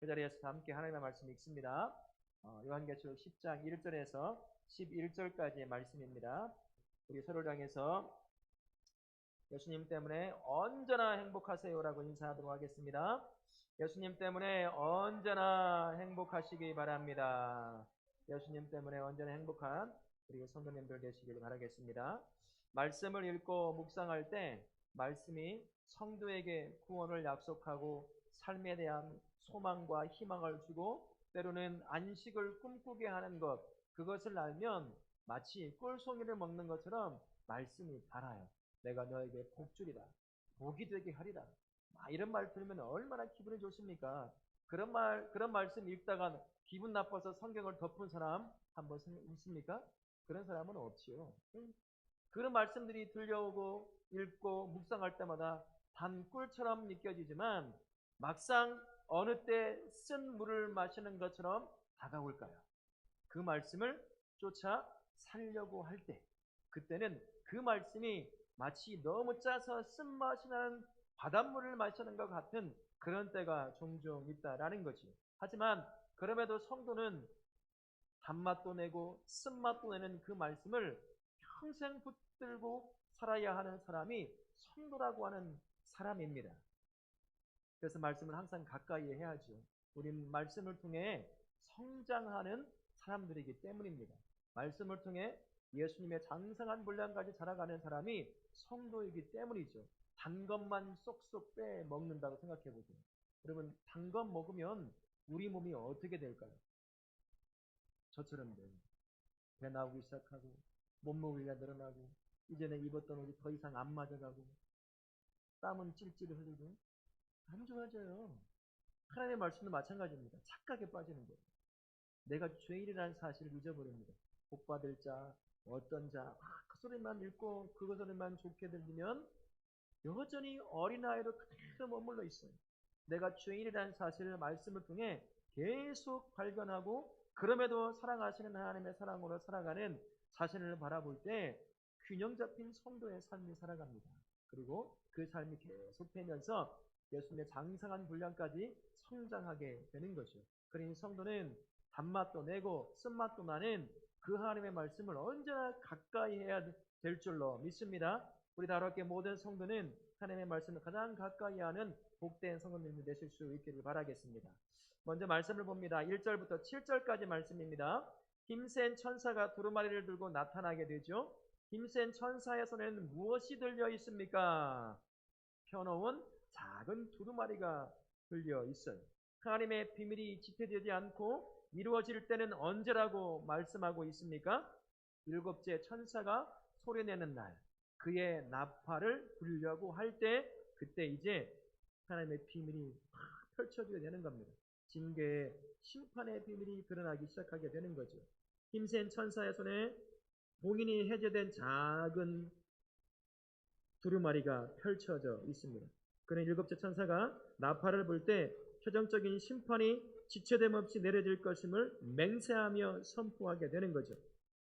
그 자리에서 함께 하나님의 말씀 읽습니다. 요한계시록 10장 1절에서 11절까지의 말씀입니다. 우리 서로를 향해서 예수님 때문에 언제나 행복하세요라고 인사하도록 하겠습니다. 예수님 때문에 언제나 행복하시기 바랍니다. 예수님 때문에 언제나 행복한 우리 성도님들 되시길 바라겠습니다. 말씀을 읽고 묵상할 때 말씀이 성도에게 구원을 약속하고 삶에 대한 소망과 희망을 주고 때로는 안식을 꿈꾸게 하는 것, 그것을 알면 마치 꿀송이를 먹는 것처럼 말씀이 달아요. 내가 너에게 복주리다, 복이 되게 하리라. 이런 말 들으면 얼마나 기분이 좋습니까? 그런 말씀 읽다가 기분 나빠서 성경을 덮은 사람 한번 있습니까? 그런 사람은 없지요. 그런 말씀들이 들려오고 읽고 묵상할 때마다 단 꿀처럼 느껴지지만 막상 어느 때 쓴 물을 마시는 것처럼 다가올까요? 그 말씀을 쫓아 살려고 할 때, 그때는 그 말씀이 마치 너무 짜서 쓴맛이 나는 바닷물을 마시는 것 같은 그런 때가 종종 있다라는 거지. 하지만 그럼에도 성도는 단맛도 내고 쓴맛도 내는 그 말씀을 평생 붙들고 살아야 하는 사람이 성도라고 하는 사람입니다. 그래서 말씀을 항상 가까이 해야죠. 우린 말씀을 통해 성장하는 사람들이기 때문입니다. 말씀을 통해 예수님의 장성한 분량까지 자라가는 사람이 성도이기 때문이죠. 단 것만 쏙쏙 빼 먹는다고 생각해 보세요. 여러분, 단 것 먹으면 우리 몸이 어떻게 될까요? 저처럼 돼요. 배 나오기 시작하고 몸무게가 늘어나고 이전에 입었던 옷이 더 이상 안 맞아가고 땀은 찔찔 흘리고 안 좋아져요. 하나님의 말씀도 마찬가지입니다. 착각에 빠지는 거예요. 내가 죄인이라는 사실을 잊어버립니다. 복 받을 자, 어떤 자, 그 소리만 읽고 그 소리만 좋게 들리면 여전히 어린아이로 그대로 머물러 있어요. 내가 죄인이라는 사실을 말씀을 통해 계속 발견하고 그럼에도 사랑하시는 하나님의 사랑으로 살아가는 자신을 바라볼 때 균형 잡힌 성도의 삶이 살아갑니다. 그리고 그 삶이 계속 되면서 예수님의 장성한 분량까지 성장하게 되는 거죠. 그러니 성도는 단맛도 내고 쓴맛도 나는 그 하나님의 말씀을 언제나 가까이 해야 될 줄로 믿습니다. 우리 다락계 모든 성도는 하나님의 말씀을 가장 가까이 하는 복된 성도님이 되실 수 있기를 바라겠습니다. 먼저 말씀을 봅니다. 1절부터 7절까지 말씀입니다. 힘센 천사가 두루마리를 들고 나타나게 되죠. 힘센 천사의 손에는 무엇이 들려 있습니까? 펴놓은 작은 두루마리가 들려 있어요. 하나님의 비밀이 지켜지지 않고 이루어질 때는 언제라고 말씀하고 있습니까? 일곱째 천사가 소리내는 날, 그의 나팔을 불려고 할 때, 그때 이제 하나님의 비밀이 펼쳐지게 되는 겁니다. 징계의 심판의 비밀이 드러나기 시작하게 되는 거죠. 힘센 천사의 손에 봉인이 해제된 작은 두루마리가 펼쳐져 있습니다. 그는 일곱째 천사가 나팔을 불 때 최종적인 심판이 지체됨 없이 내려질 것임을 맹세하며 선포하게 되는 거죠.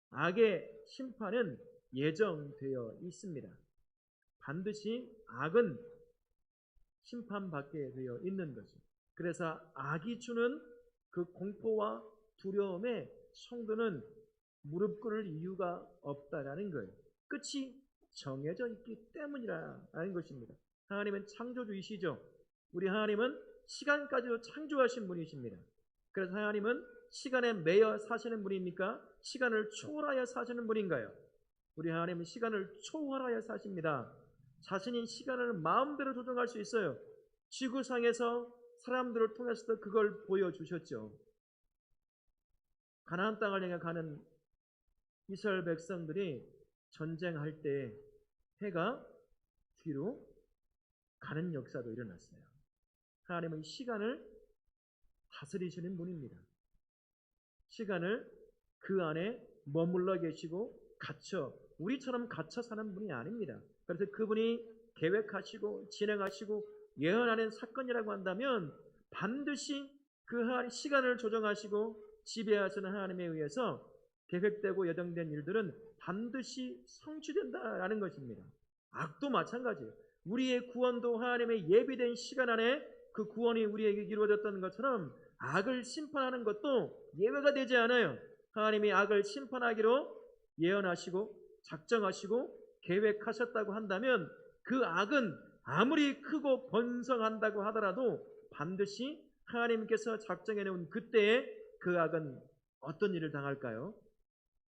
악의 심판은 예정되어 있습니다. 반드시 악은 심판받게 되어 있는 거죠. 그래서 악이 주는 그 공포와 두려움에 성도는 무릎 꿇을 이유가 없다라는 거예요. 끝이 정해져 있기 때문이라는 것입니다. 하나님은 창조주이시죠. 우리 하나님은 시간까지도 창조하신 분이십니다. 그래서 하나님은 시간에 매여 사시는 분입니까? 시간을 초월하여 사시는 분인가요? 우리 하나님은 시간을 초월하여 사십니다. 자신이 시간을 마음대로 조정할 수 있어요. 지구상에서 사람들을 통해서도 그걸 보여주셨죠. 가나안 땅을 향해 가는 이스라엘 백성들이 전쟁할 때 해가 뒤로 가는 역사도 일어났어요. 하나님은 시간을 다스리시는 분입니다. 시간을 그 안에 머물러 계시고 우리처럼 갇혀 사는 분이 아닙니다. 그래서 그분이 계획하시고 진행하시고 예언하는 사건이라고 한다면 반드시 그 시간을 조정하시고 지배하시는 하나님에 의해서 계획되고 예정된 일들은 반드시 성취된다라는 것입니다. 악도 마찬가지예요. 우리의 구원도 하나님의 예비된 시간 안에 그 구원이 우리에게 이루어졌던 것처럼 악을 심판하는 것도 예외가 되지 않아요. 하나님이 악을 심판하기로 예언하시고 작정하시고 계획하셨다고 한다면 그 악은 아무리 크고 번성한다고 하더라도 반드시 하나님께서 작정해 놓은 그때에 그 악은 어떤 일을 당할까요?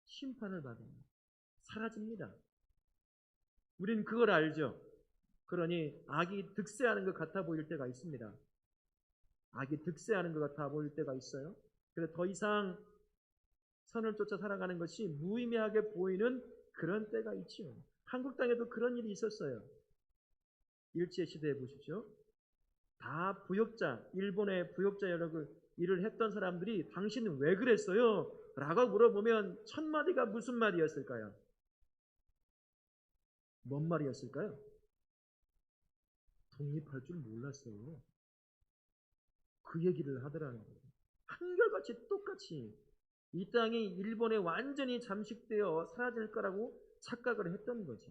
심판을 받습니다. 사라집니다. 우린 그걸 알죠. 그러니 악이 득세하는 것 같아 보일 때가 있습니다. 악이 득세하는 것 같아 보일 때가 있어요. 그래서 더 이상 선을 쫓아 살아가는 것이 무의미하게 보이는 그런 때가 있지요. 한국 땅에도 그런 일이 있었어요. 일제시대에 보십시오. 다 부역자, 일본의 부역자 여러 일을 했던 사람들이 당신은 왜 그랬어요? 라고 물어보면 첫 마디가 무슨 말이었을까요? 뭔 말이었을까요? 독립할 줄 몰랐어요. 그 얘기를 하더라는 거예요. 한결같이 똑같이 이 땅이 일본에 완전히 잠식되어 사라질 거라고 착각을 했던 거죠.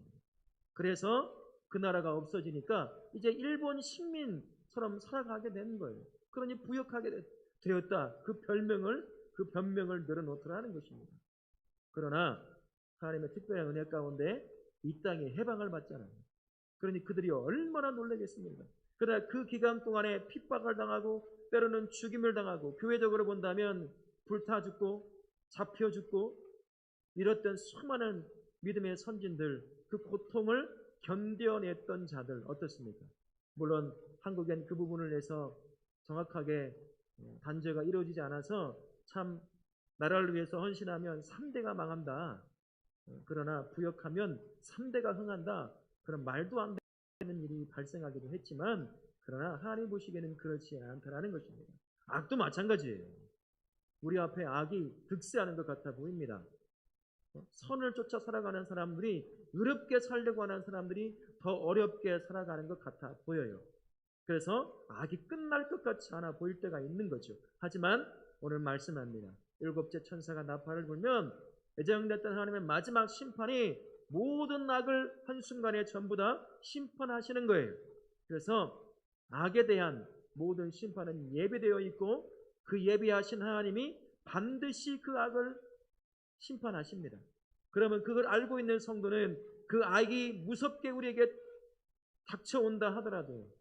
그래서 그 나라가 없어지니까 이제 일본 식민처럼 살아가게 된 거예요. 그러니 부역하게 되었다. 그 변명을 늘어놓더라는 것입니다. 그러나 하나님의 특별한 은혜 가운데 이 땅에 해방을 받잖아요. 그러니 그들이 얼마나 놀라겠습니까? 그러나 그 기간 동안에 핍박을 당하고 때로는 죽임을 당하고 교회적으로 본다면 불타 죽고 잡혀 죽고 이랬던 수많은 믿음의 선진들 그 고통을 견뎌냈던 자들 어떻습니까? 물론 한국엔 그 부분을 내서 정확하게 단죄가 이루어지지 않아서 참 나라를 위해서 헌신하면 3대가 망한다. 그러나 부역하면 3대가 흥한다. 그런 말도 안 되는 일이 발생하기도 했지만 그러나 하나님 보시기에는 그렇지 않다라는 것입니다. 악도 마찬가지예요. 우리 앞에 악이 득세하는 것 같아 보입니다. 선을 쫓아 살아가는 사람들이 의롭게 살려고 하는 사람들이 더 어렵게 살아가는 것 같아 보여요. 그래서 악이 끝날 것 같지 않아 보일 때가 있는 거죠. 하지만 오늘 말씀합니다. 일곱째 천사가 나팔을 불면 예정됐던 하나님의 마지막 심판이 모든 악을 한순간에 전부 다 심판하시는 거예요. 그래서 악에 대한 모든 심판은 예비되어 있고 그 예비하신 하나님이 반드시 그 악을 심판하십니다. 그러면 그걸 알고 있는 성도는 그 악이 무섭게 우리에게 닥쳐온다 하더라도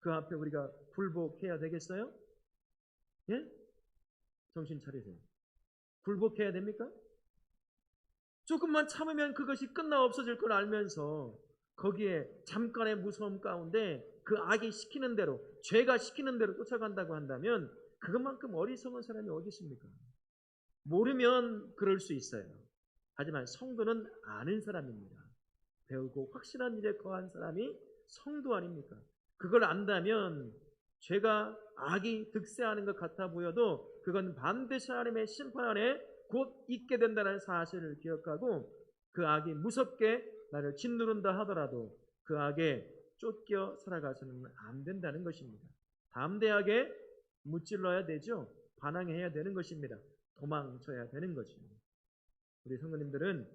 그 앞에 우리가 굴복해야 되겠어요? 예? 정신 차리세요. 굴복해야 됩니까? 조금만 참으면 그것이 끝나 없어질 걸 알면서 거기에 잠깐의 무서움 가운데 그 악이 시키는 대로 죄가 시키는 대로 쫓아간다고 한다면 그것만큼 어리석은 사람이 어디 있습니까? 모르면 그럴 수 있어요. 하지만 성도는 아는 사람입니다. 배우고 확실한 일에 거한 사람이 성도 아닙니까? 그걸 안다면 죄가 악이 득세하는 것 같아 보여도 그건 반드시 하나님의 심판 안에 곧 있게 된다는 사실을 기억하고 그 악이 무섭게 나를 짓누른다 하더라도 그 악에 쫓겨 살아가서는 안 된다는 것입니다. 담대하게 무찔러야 되죠. 반항해야 되는 것입니다. 도망쳐야 되는 것입니다. 우리 성도님들은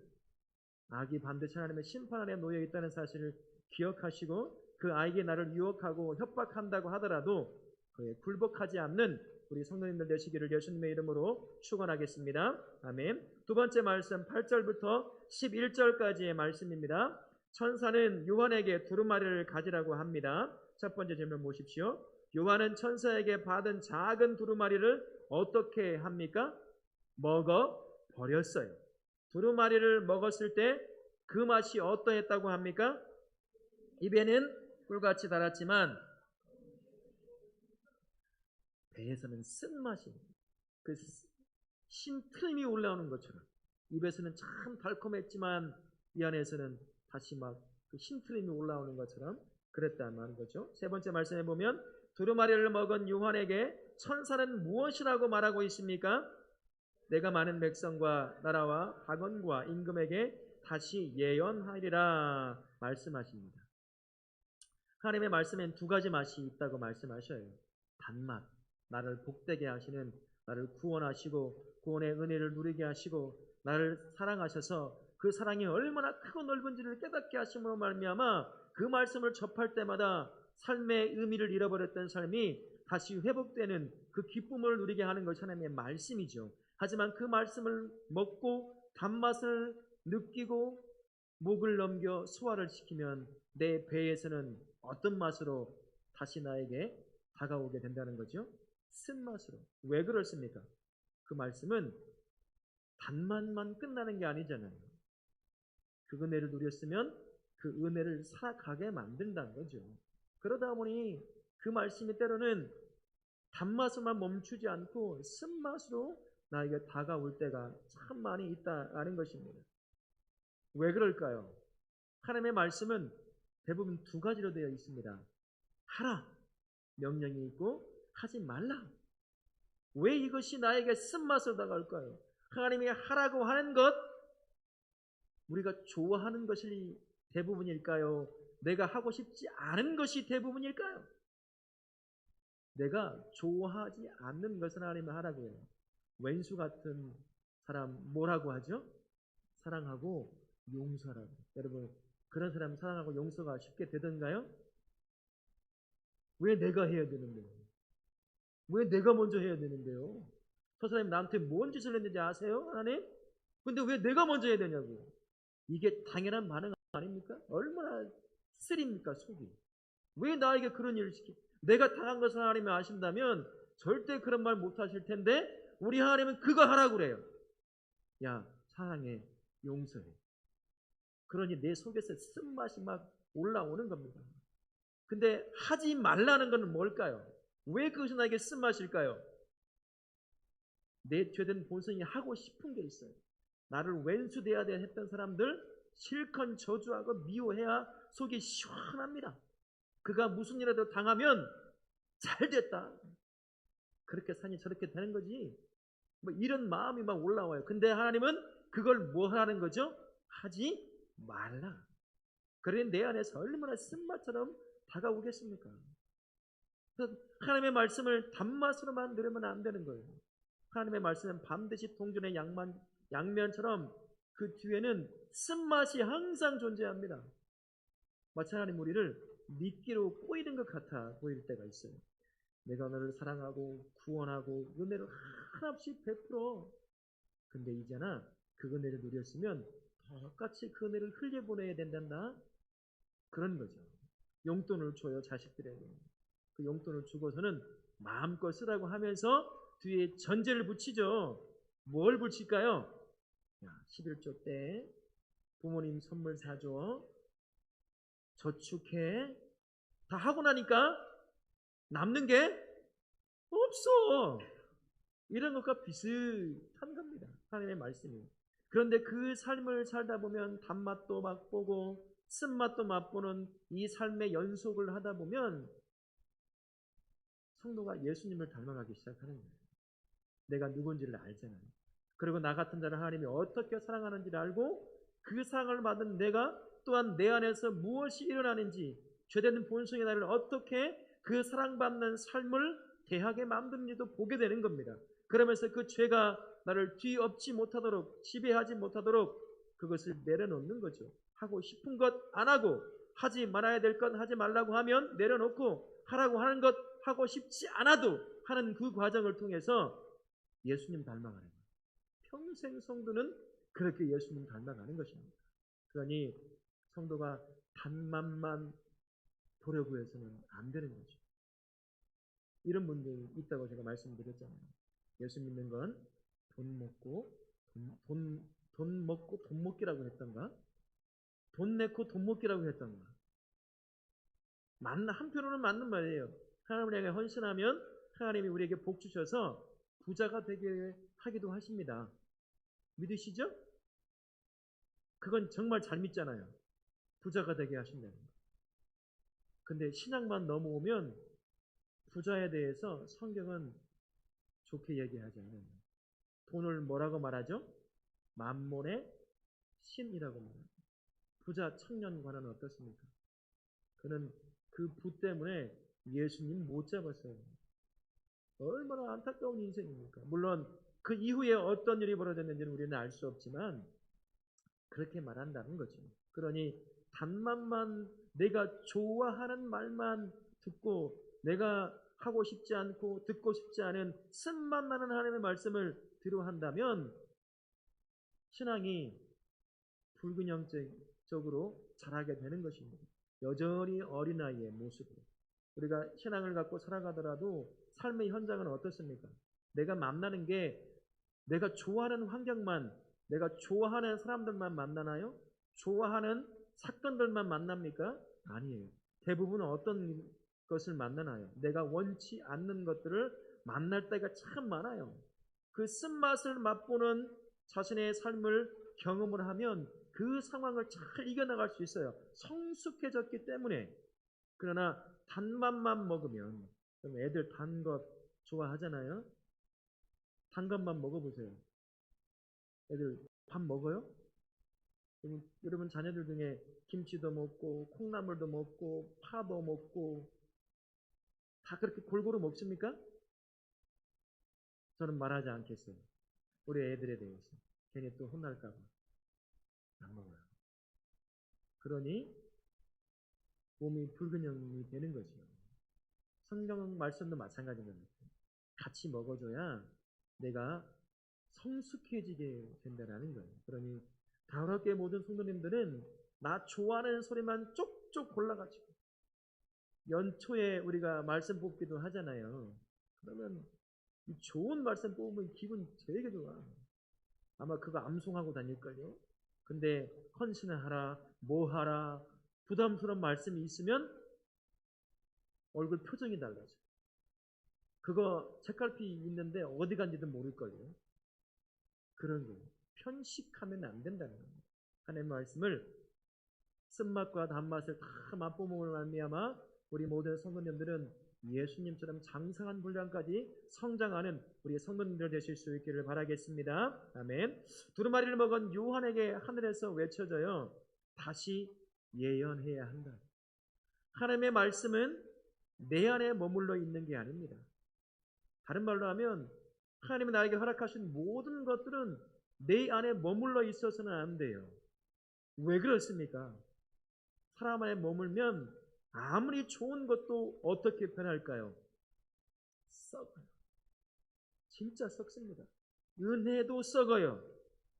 악이 반드시 하나님의 심판 안에 놓여 있다는 사실을 기억하시고 그 악이 나를 유혹하고 협박한다고 하더라도 그에 굴복하지 않는 우리 성도님들 되시기를 예수님의 이름으로 축원하겠습니다. 아멘. 두 번째 말씀 8절부터 11절까지의 말씀입니다. 천사는 요한에게 두루마리를 가지라고 합니다. 첫 번째 질문 보십시오. 요한은 천사에게 받은 작은 두루마리를 어떻게 합니까? 먹어 버렸어요. 두루마리를 먹었을 때 그 맛이 어떠했다고 합니까? 입에는 꿀같이 달았지만 배에서는 쓴맛입니다. 그 신트림이 올라오는 것처럼 입에서는 참 달콤했지만 이 안에서는 다시 막 그 신트림이 올라오는 것처럼 그랬다는 거죠. 세 번째 말씀에 보면 두루마리를 먹은 요한에게 천사는 무엇이라고 말하고 있습니까? 내가 많은 백성과 나라와 박원과 임금에게 다시 예언하리라 말씀하십니다. 하나님의 말씀엔 두 가지 맛이 있다고 말씀하셔요. 단맛, 나를 복되게 하시는, 나를 구원하시고 구원의 은혜를 누리게 하시고 나를 사랑하셔서 그 사랑이 얼마나 크고 넓은지를 깨닫게 하심으로 말미암아 그 말씀을 접할 때마다 삶의 의미를 잃어버렸던 삶이 다시 회복되는 그 기쁨을 누리게 하는 것이 하나님의 말씀이죠. 하지만 그 말씀을 먹고 단맛을 느끼고 목을 넘겨 소화를 시키면 내 배에서는 어떤 맛으로 다시 나에게 다가오게 된다는 거죠? 쓴맛으로. 왜 그렇습니까? 그 말씀은 단맛만 끝나는 게 아니잖아요. 그 은혜를 누렸으면 그 은혜를 살아가게 만든다는 거죠. 그러다 보니 그 말씀이 때로는 단맛으로만 멈추지 않고 쓴맛으로 나에게 다가올 때가 참 많이 있다는 것입니다. 왜 그럴까요? 하나님의 말씀은 대부분 두 가지로 되어 있습니다. 하라 명령이 있고 하지 말라. 왜 이것이 나에게 쓴맛으로 다가올까요? 하나님이 하라고 하는 것, 우리가 좋아하는 것이 대부분일까요? 내가 하고 싶지 않은 것이 대부분일까요? 내가 좋아하지 않는 것을 하나님이 하라고 해요. 왼수 같은 사람 뭐라고 하죠? 사랑하고 용서하라고. 여러분, 그런 사람 사랑하고 용서가 쉽게 되던가요? 왜 내가 해야 되는데요? 왜 내가 먼저 해야 되는데요? 저 사람이 나한테 뭔 짓을 했는지 아세요? 하나님? 근데 왜 내가 먼저 해야 되냐고. 이게 당연한 반응 아닙니까? 얼마나 쓰립니까, 속이. 왜 나에게 그런 일을 시키? 내가 당한 것을 하나님이 아신다면 절대 그런 말 못 하실 텐데 우리 하나님은 그거 하라고 그래요. 야, 사랑해, 용서해. 그러니 내 속에서 쓴맛이 막 올라오는 겁니다. 근데 하지 말라는 것은 뭘까요? 왜 그것이 나에게 쓴맛일까요? 내 죄된 본성이 하고 싶은 게 있어요. 나를 왼수돼야 돼 했던 사람들 실컷 저주하고 미워해야 속이 시원합니다. 그가 무슨 일이라도 당하면 잘 됐다. 그렇게 사니 저렇게 되는 거지. 뭐 이런 마음이 막 올라와요. 근데 하나님은 그걸 뭐 하라는 거죠? 하지 말라. 그래 내 안에서 얼마나 쓴맛처럼 다가오겠습니까? 하나님의 말씀을 단맛으로만 들으면 안 되는 거예요. 하나님의 말씀은 반드시 동전의 양면처럼 그 뒤에는 쓴맛이 항상 존재합니다. 마치 하나님 우리를 미끼로 꼬이는 것 같아 보일 때가 있어요. 내가 너를 사랑하고 구원하고 은혜를 하나없이 베풀어. 근데 이제나 그 은혜를 누렸으면 똑같이 그 은혜를 흘려보내야 된단다. 그런 거죠. 용돈을 줘요, 자식들에게. 그 용돈을 주고서는 마음껏 쓰라고 하면서 뒤에 전제를 붙이죠. 뭘 붙일까요? 11조 때 부모님 선물 사줘, 저축해. 다 하고 나니까 남는 게 없어. 이런 것과 비슷한 겁니다. 하나님의 말씀이. 그런데 그 삶을 살다 보면 단맛도 맛보고 쓴맛도 맛보는 이 삶의 연속을 하다 보면 성도가 예수님을 닮아가기 시작하는 거예요. 내가 누군지를 알잖아요. 그리고 나 같은 자를 하나님이 어떻게 사랑하는지를 알고 그 사랑을 받은 내가 또한 내 안에서 무엇이 일어나는지, 죄되는 본성의 나를 어떻게 그 사랑받는 삶을 대하게 만드는지도 보게 되는 겁니다. 그러면서 그 죄가 나를 뒤엎지 못하도록, 지배하지 못하도록 그것을 내려놓는 거죠. 하고 싶은 것 안 하고, 하지 말아야 될 것 하지 말라고 하면 내려놓고, 하라고 하는 것 하고 싶지 않아도 하는 그 과정을 통해서 예수님 닮아가는 거예요. 평생 성도는 그렇게 예수님 닮아가는 것입니다. 그러니 성도가 단맛만 보려고 해서는 안 되는 거죠. 이런 분들이 있다고 제가 말씀드렸잖아요. 예수 믿는 건 돈 먹고 돈 먹기라고 했던가? 돈 내고 돈 먹기라고 했던가? 한편으로는 맞는 말이에요. 하나님에게 헌신하면 하나님이 우리에게 복 주셔서 부자가 되게 하기도 하십니다. 믿으시죠? 그건 정말 잘 믿잖아요. 부자가 되게 하신다는 거. 근데 신앙만 넘어오면 부자에 대해서 성경은 좋게 얘기하지 않아요. 돈을 뭐라고 말하죠? 만몬의 신이라고 말합니다. 부자 청년과는 어떻습니까? 그는 그 부 때문에 예수님 못 잡았어요. 얼마나 안타까운 인생입니까? 물론 그 이후에 어떤 일이 벌어졌는지는 우리는 알 수 없지만 그렇게 말한다는 거죠. 그러니 단맛만, 내가 좋아하는 말만 듣고 내가 하고 싶지 않고 듣고 싶지 않은 쓴맛 나는 하나님의 말씀을 들어 한다면 신앙이 불균형적으로 자라게 되는 것입니다. 여전히 어린아이의 모습으로. 우리가 신앙을 갖고 살아가더라도 삶의 현장은 어떻습니까? 내가 만나는 게 내가 좋아하는 환경만, 내가 좋아하는 사람들만 만나나요? 좋아하는 사건들만 만납니까? 아니에요. 대부분 어떤 것을 만나나요? 내가 원치 않는 것들을 만날 때가 참 많아요. 그 쓴맛을 맛보는 자신의 삶을 경험을 하면 그 상황을 잘 이겨나갈 수 있어요. 성숙해졌기 때문에. 그러나 단맛만 먹으면, 애들 단 것 좋아하잖아요. 단 것만 먹어보세요. 애들 밥 먹어요? 여러분 자녀들 중에 김치도 먹고 콩나물도 먹고 파도 먹고 다 그렇게 골고루 먹습니까? 저는 말하지 않겠어요. 우리 애들에 대해서. 괜히 또 혼날까 봐. 안 먹어요. 그러니 몸이 불균형이 되는 거죠. 성경 말씀도 마찬가지인 겁니다. 같이 먹어줘야 내가 성숙해지게 된다는 거예요. 그러니 가볍게 모든 성도님들은 나 좋아하는 소리만 쪽쪽 골라가지고 연초에 우리가 말씀 뽑기도 하잖아요. 그러면 이 좋은 말씀 뽑으면 기분 되게 좋아. 아마 그거 암송하고 다닐걸요. 근데 헌신을 하라, 뭐 하라, 부담스러운 말씀이 있으면 얼굴 표정이 달라져. 그거 책갈피 있는데 어디 간지도 모를걸요. 그런 거예요. 편식하면 안 된다는 겁니다. 하나님의 말씀을 쓴맛과 단맛을 다 맛보므로 말미암아 우리 모든 성도님들은 예수님처럼 장성한 분량까지 성장하는 우리 성도님들 되실 수 있기를 바라겠습니다. 아멘. 두루마리를 먹은 요한에게 하늘에서 외쳐져요. 다시 예언해야 한다. 하나님의 말씀은 내 안에 머물러 있는 게 아닙니다. 다른 말로 하면 하나님이 나에게 허락하신 모든 것들은 내 안에 머물러 있어서는 안 돼요. 왜 그렇습니까? 사람 안에 머물면 아무리 좋은 것도 어떻게 변할까요? 썩어요. 진짜 썩습니다. 은혜도 썩어요.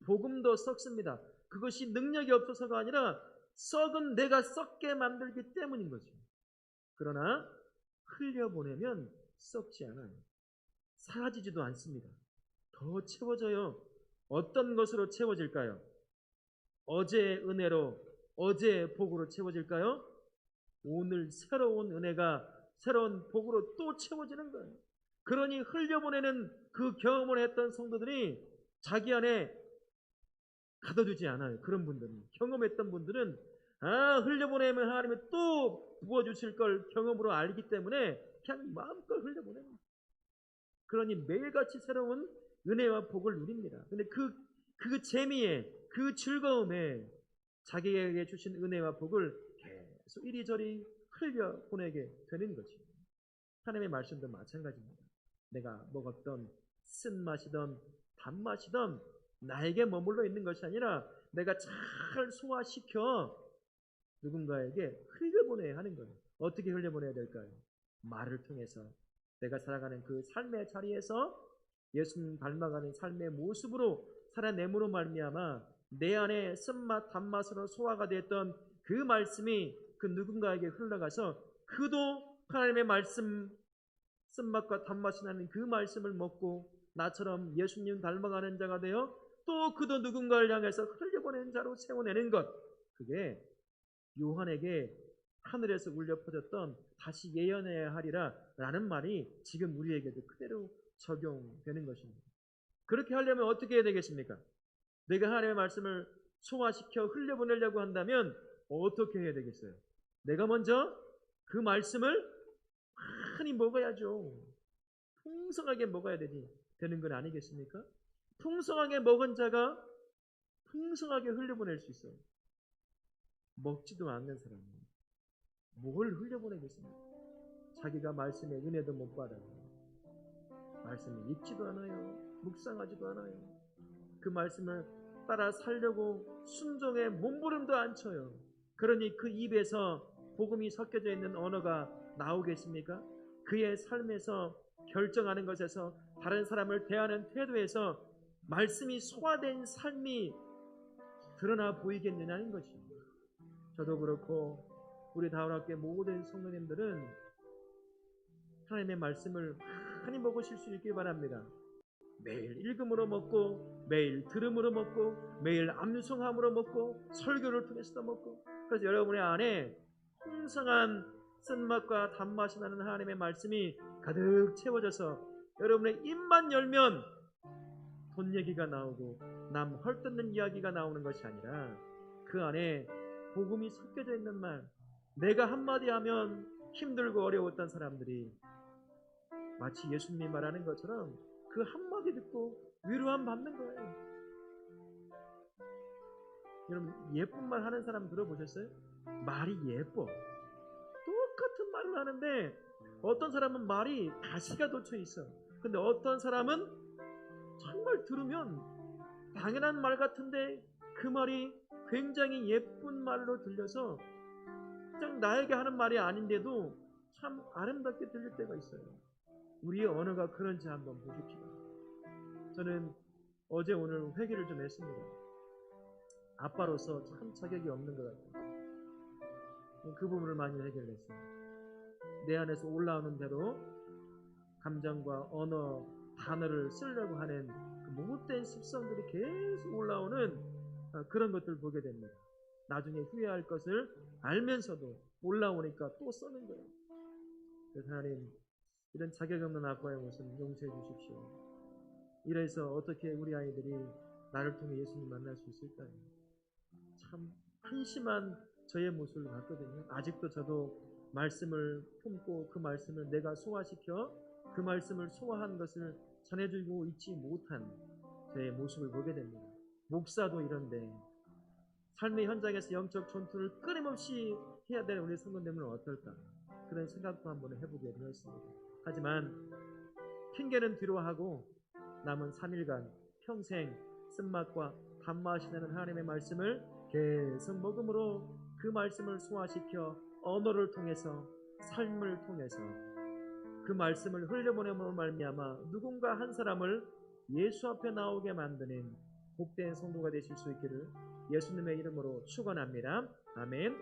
복음도 썩습니다. 그것이 능력이 없어서가 아니라 썩은 내가 썩게 만들기 때문인 거죠. 그러나 흘려보내면 썩지 않아요. 사라지지도 않습니다. 더 채워져요. 어떤 것으로 채워질까요? 어제의 은혜로, 어제의 복으로 채워질까요? 오늘 새로운 은혜가 새로운 복으로 또 채워지는 거예요. 그러니 흘려보내는 그 경험을 했던 성도들이 자기 안에 가둬두지 않아요. 그런 분들은, 경험했던 분들은 흘려보내면 하나님이 또 부어주실 걸 경험으로 알기 때문에 그냥 마음껏 흘려보내는 거예요. 그러니 매일같이 새로운 은혜와 복을 누립니다. 근데 그 재미에, 그 즐거움에 자기에게 주신 은혜와 복을 계속 이리저리 흘려보내게 되는 거죠. 하나님의 말씀도 마찬가지입니다. 내가 먹었던 쓴맛이든 단맛이든 나에게 머물러 있는 것이 아니라 내가 잘 소화시켜 누군가에게 흘려보내야 하는 거예요. 어떻게 흘려보내야 될까요? 말을 통해서 내가 살아가는 그 삶의 자리에서 예수님 닮아가는 삶의 모습으로 살아내므로 말미암아 내 안에 쓴맛 단맛으로 소화가 됐던 그 말씀이 그 누군가에게 흘러가서 그도 하나님의 말씀 쓴맛과 단맛이 나는 그 말씀을 먹고 나처럼 예수님 닮아가는 자가 되어 또 그도 누군가를 향해서 흘려보내는 자로 세워내는 것, 그게 요한에게 하늘에서 울려 퍼졌던 다시 예언해야 하리라 라는 말이 지금 우리에게도 그대로 적용되는 것입니다. 그렇게 하려면 어떻게 해야 되겠습니까? 내가 하나님의 말씀을 소화시켜 흘려보내려고 한다면 어떻게 해야 되겠어요? 내가 먼저 그 말씀을 많이 먹어야죠. 풍성하게 먹어야 되는 건 아니겠습니까? 풍성하게 먹은 자가 풍성하게 흘려보낼 수 있어요. 먹지도 않는 사람은 뭘 흘려보내겠습니까? 자기가 말씀의 은혜도 못 받아요. 말씀을 읽지도 않아요. 묵상하지도 않아요. 그 말씀을 따라 살려고 순종의 몸부림도 안 쳐요. 그러니 그 입에서 복음이 섞여져 있는 언어가 나오겠습니까? 그의 삶에서 결정하는 것에서, 다른 사람을 대하는 태도에서 말씀이 소화된 삶이 드러나 보이겠느냐는 것입니다. 저도 그렇고 우리 다운학교의 모든 성도님들은 하나님의 말씀을 많이 먹으실 수 있길 바랍니다. 매일 읽음으로 먹고, 매일 들음으로 먹고, 매일 암송함으로 먹고, 설교를 통해서도 먹고, 그래서 여러분의 안에 풍성한 쓴맛과 단맛이 나는 하나님의 말씀이 가득 채워져서 여러분의 입만 열면 돈 얘기가 나오고 남 헐뜯는 이야기가 나오는 것이 아니라 그 안에 복음이 섞여져 있는 말, 내가 한마디 하면 힘들고 어려웠던 사람들이 마치 예수님이 말하는 것처럼 그 한마디 듣고 위로함 받는 거예요. 여러분, 예쁜 말 하는 사람 들어보셨어요? 말이 예뻐. 똑같은 말을 하는데 어떤 사람은 말이 가시가 돋쳐 있어. 근데 어떤 사람은 정말 들으면 당연한 말 같은데 그 말이 굉장히 예쁜 말로 들려서 그냥 나에게 하는 말이 아닌데도 참 아름답게 들릴 때가 있어요. 우리의 언어가 그런지 한번 보십시오. 저는 어제 오늘 회개를 좀 했습니다. 아빠로서 참 자격이 없는 것 같아요. 그 부분을 많이 회개를 했어요. 내 안에서 올라오는 대로 감정과 언어, 단어를 쓰려고 하는 그 못된 습성들이 계속 올라오는 그런 것들을 보게 됩니다. 나중에 후회할 것을 알면서도 올라오니까 또 써는 거예요. 그래서 하나님, 이런 자격 없는 아빠의 모습 용서해 주십시오. 이래서 어떻게 우리 아이들이 나를 통해 예수님 만날 수 있을까요? 참 한심한 저의 모습을 봤거든요. 아직도 저도 말씀을 품고 그 말씀을 내가 소화시켜 그 말씀을 소화한 것을 전해주고 있지 못한 저의 모습을 보게 됩니다. 목사도 이런데 삶의 현장에서 영적 전투를 끊임없이 해야 되는 우리 성도님은 어떨까? 그런 생각도 한번 해보게 되었습니다. 하지만 핑계는 뒤로 하고 남은 3일간 평생 쓴맛과 단맛이 나는 하나님의 말씀을 계속 먹음으로 그 말씀을 소화시켜 언어를 통해서, 삶을 통해서 그 말씀을 흘려보내므로 말미암아 누군가 한 사람을 예수 앞에 나오게 만드는 복된 성도가 되실 수 있기를 예수님의 이름으로 축원합니다. 아멘.